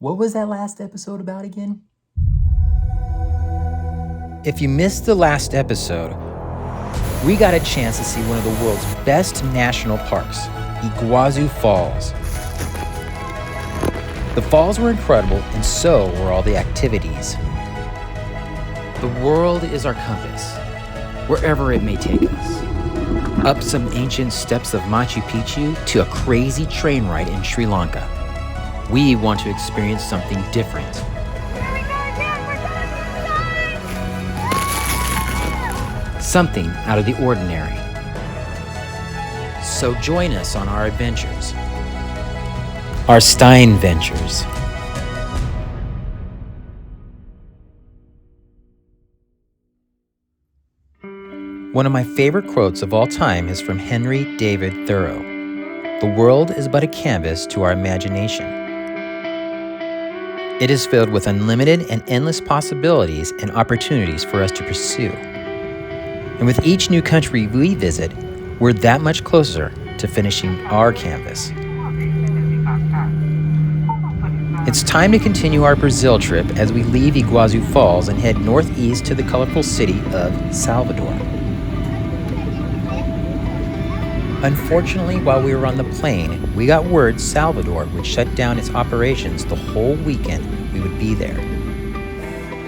What was that last episode about again? If you missed the last episode, we got a chance to see one of the world's best national parks, Iguazu Falls. The falls were incredible, and so were all the activities. The world is our compass, wherever it may take us. Up some ancient steps of Machu Picchu to a crazy train ride in Sri Lanka. We want to experience something different. Something out of the ordinary. So join us on our adventures. Our Stein Ventures. One of my favorite quotes of all time is from Henry David Thoreau. The world is but a canvas to our imagination. It is filled with unlimited and endless possibilities and opportunities for us to pursue. And with each new country we visit, we're that much closer to finishing our canvas. It's time to continue our Brazil trip as we leave Iguazu Falls and head northeast to the colorful city of Salvador. Unfortunately, while we were on the plane, we got word Salvador would shut down its operations the whole weekend we would be there.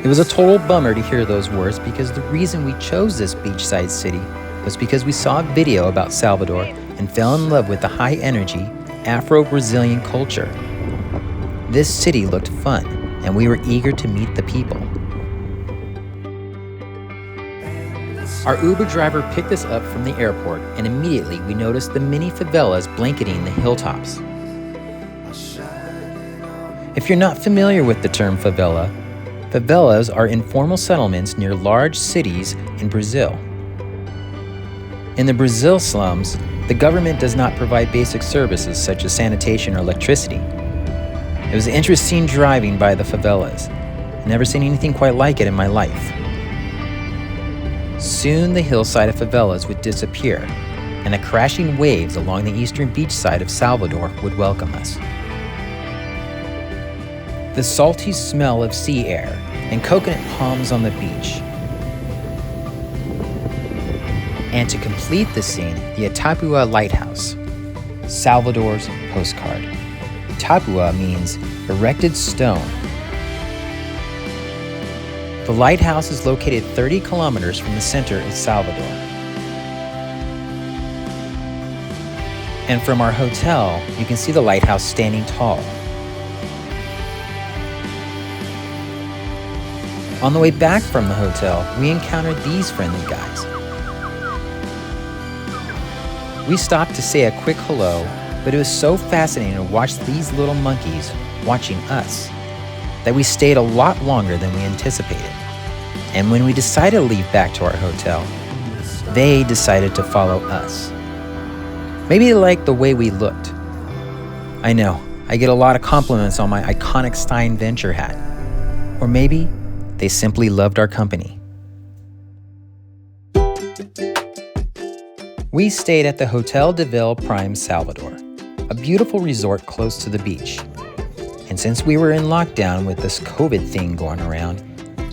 It was a total bummer to hear those words because the reason we chose this beachside city was because we saw a video about Salvador and fell in love with the high-energy Afro-Brazilian culture. This city looked fun, and we were eager to meet the people. Our Uber driver picked us up from the airport, and immediately we noticed the mini favelas blanketing the hilltops. If you're not familiar with the term favela, favelas are informal settlements near large cities in Brazil. In the Brazil slums, the government does not provide basic services such as sanitation or electricity. It was interesting driving by the favelas. I've never seen anything quite like it in my life. Soon the hillside of favelas would disappear, and the crashing waves along the eastern beach side of Salvador would welcome us. The salty smell of sea air and coconut palms on the beach. And to complete the scene, the Itapua Lighthouse, Salvador's postcard. Itapua means erected stone. The lighthouse is located 30 kilometers from the center of Salvador. And from our hotel, you can see the lighthouse standing tall. On the way back from the hotel, we encountered these friendly guys. We stopped to say a quick hello, but it was so fascinating to watch these little monkeys watching us that we stayed a lot longer than we anticipated. And when we decided to leave back to our hotel, they decided to follow us. Maybe they liked the way we looked. I know, I get a lot of compliments on my iconic Stein Venture hat. Or maybe they simply loved our company. We stayed at the Hotel de Ville Prime Salvador, a beautiful resort close to the beach. And since we were in lockdown with this COVID thing going around,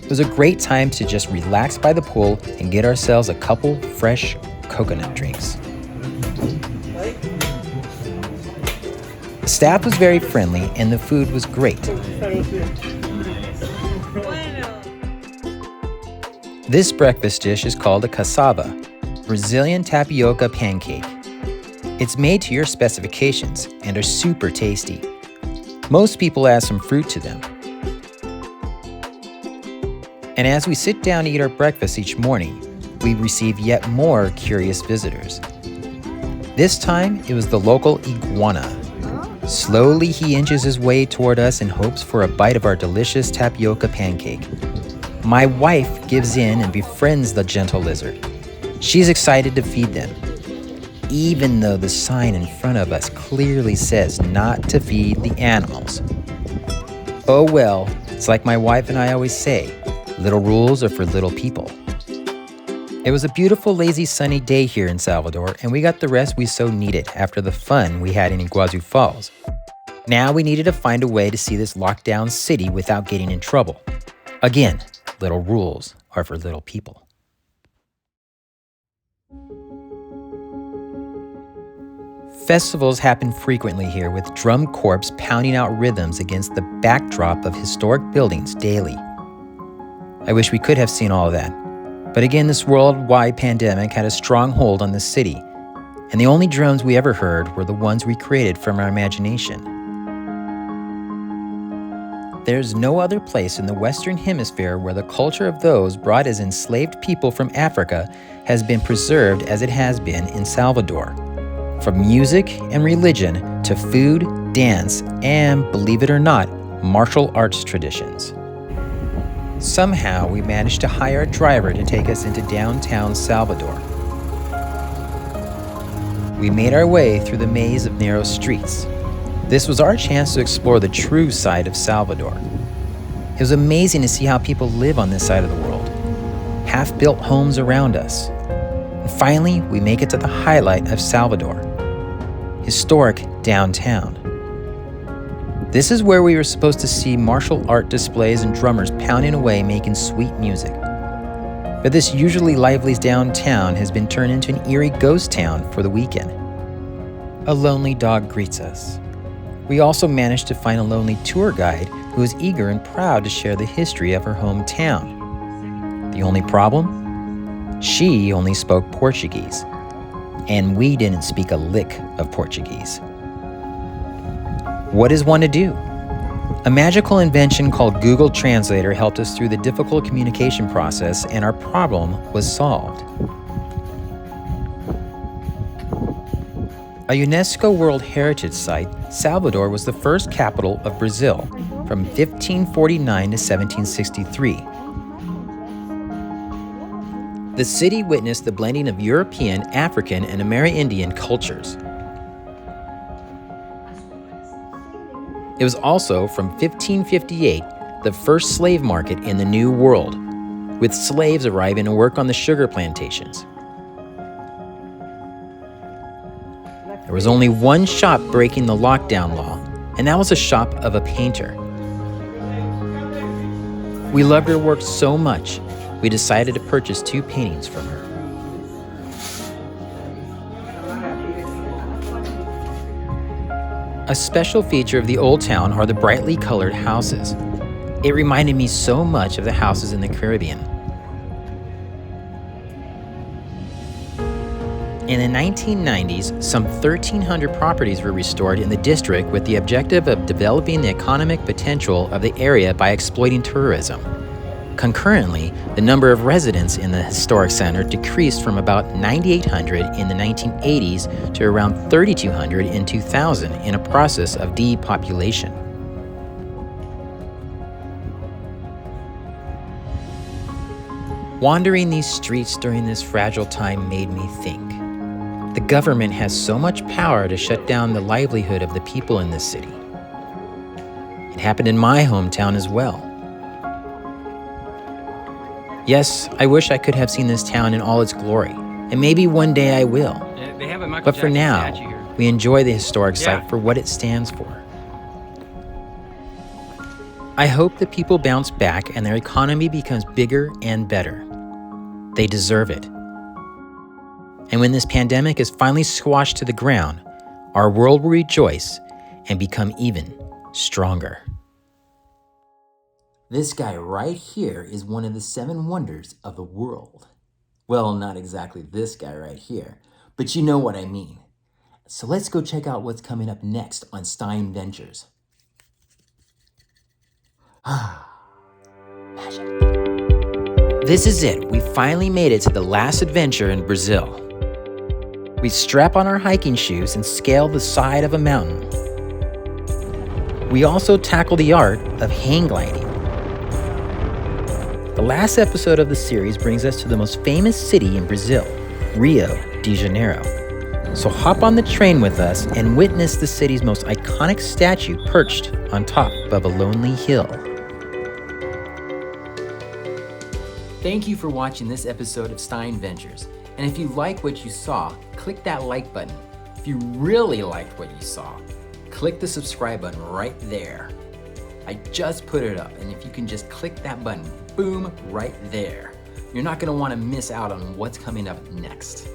it was a great time to just relax by the pool and get ourselves a couple fresh coconut drinks. The staff was very friendly and the food was great. This breakfast dish is called a cassava, Brazilian tapioca pancake. It's made to your specifications and are super tasty. Most people add some fruit to them. And as we sit down to eat our breakfast each morning, we receive yet more curious visitors. This time, it was the local iguana. Slowly, he inches his way toward us in hopes for a bite of our delicious tapioca pancake. My wife gives in and befriends the gentle lizard. She's excited to feed them, even though the sign in front of us clearly says not to feed the animals. Oh well, it's like my wife and I always say, little rules are for little people. It was a beautiful, lazy, sunny day here in Salvador, and we got the rest we so needed after the fun we had in Iguazu Falls. Now we needed to find a way to see this lockdown city without getting in trouble. Again, little rules are for little people. Festivals happen frequently here with drum corps pounding out rhythms against the backdrop of historic buildings daily. I wish we could have seen all of that. But again, this worldwide pandemic had a strong hold on the city, and the only drums we ever heard were the ones we created from our imagination. There's no other place in the Western Hemisphere where the culture of those brought as enslaved people from Africa has been preserved as it has been in Salvador. From music and religion to food, dance, and, believe it or not, martial arts traditions. Somehow, we managed to hire a driver to take us into downtown Salvador. We made our way through the maze of narrow streets. This was our chance to explore the true side of Salvador. It was amazing to see how people live on this side of the world. Half-built homes around us. And finally, we make it to the highlight of Salvador. Historic downtown. This is where we were supposed to see martial art displays and drummers pounding away making sweet music. But this usually lively downtown has been turned into an eerie ghost town for the weekend. A lonely dog greets us. We also managed to find a lonely tour guide who is eager and proud to share the history of her hometown. The only problem? She only spoke Portuguese, and we didn't speak a lick of Portuguese. What is one to do? A magical invention called Google Translator helped us through the difficult communication process, and our problem was solved. A UNESCO World Heritage Site, Salvador was the first capital of Brazil from 1549 to 1763. The city witnessed the blending of European, African, and Amerindian cultures. It was also, from 1558, the first slave market in the New World, with slaves arriving to work on the sugar plantations. There was only one shop breaking the lockdown law, and that was a shop of a painter. We loved her work so much, we decided to purchase 2 paintings from her. A special feature of the old town are the brightly colored houses. It reminded me so much of the houses in the Caribbean. In the 1990s, some 1,300 properties were restored in the district with the objective of developing the economic potential of the area by exploiting tourism. Concurrently, the number of residents in the historic center decreased from about 9,800 in the 1980s to around 3,200 in 2000 in a process of depopulation. Wandering these streets during this fragile time made me think. The government has so much power to shut down the livelihood of the people in this city. It happened in my hometown as well. Yes, I wish I could have seen this town in all its glory, and maybe one day I will. They have a Michael But for Jackson now, statue here. we enjoy the historic site Yeah. for what it stands for. I hope the people bounce back and their economy becomes bigger and better. They deserve it. And when this pandemic is finally squashed to the ground, our world will rejoice and become even stronger. This guy right here is one of the 7 wonders of the world. Well, not exactly this guy right here, but you know what I mean. So let's go check out what's coming up next on Stein Ventures. Magic. This is it. We finally made it to the last adventure in Brazil. We strap on our hiking shoes and scale the side of a mountain. We also tackle the art of hang gliding. The last episode of the series brings us to the most famous city in Brazil, Rio de Janeiro. So hop on the train with us and witness the city's most iconic statue perched on top of a lonely hill. Thank you for watching this episode of Stein Ventures. And if you like what you saw, click that like button. If you really liked what you saw, click the subscribe button right there. I just put it up, and if you can just click that button, boom, right there, you're not gonna wanna miss out on what's coming up next.